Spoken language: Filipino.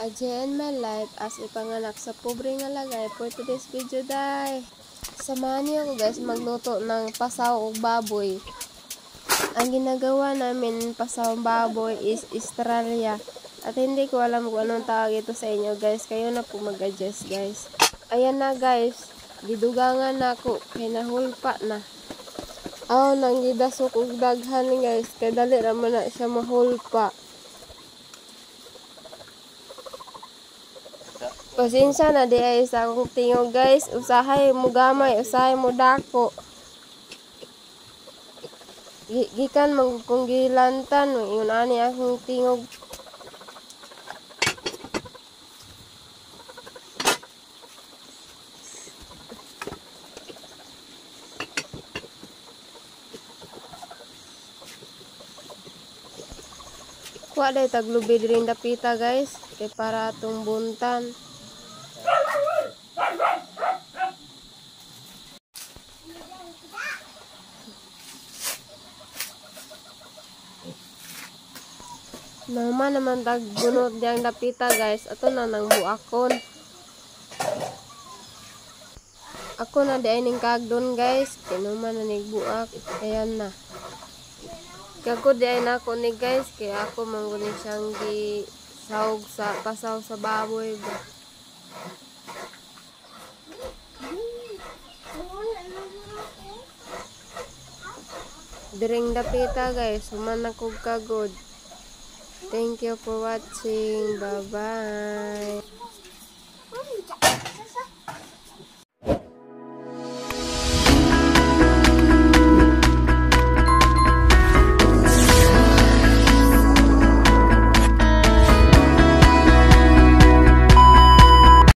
A day in my life as ipanganak sa pobre nga lagay. For today's video, day, samahan niyo ako guys magluto ng pasaw o baboy. Ang ginagawa namin pasaw baboy is Australia. At hindi ko alam kung anong tawag ito sa inyo guys. Kayo na po mag-adjust guys. Ayan na guys. Gidugangan na ako. Kaya nahulpa na. Aw, nang gidasok og daghan guys. Kaya dali raman na siya mahulpa. Pasensya na di ay sa akong tingog guys. Usahay mo gamay, usahay mo dako. Gikan kung gilantan, yun ani akong tingog. Kuha day taglubid rin dapita guys. Kay para atong buntan. Naman tagbunot diyang dapita guys. Ato na nang buakon. Ako na di ay ning kagdon guys. Kinuman na nigbuak. Ayan na. Kago di ay na ako ni guys. Kaya ako manggunin siyang gisawg sa pasaw sa baboy ba. Diring dapita guys. Human ako kagod. Thank you for watching. Bye-bye.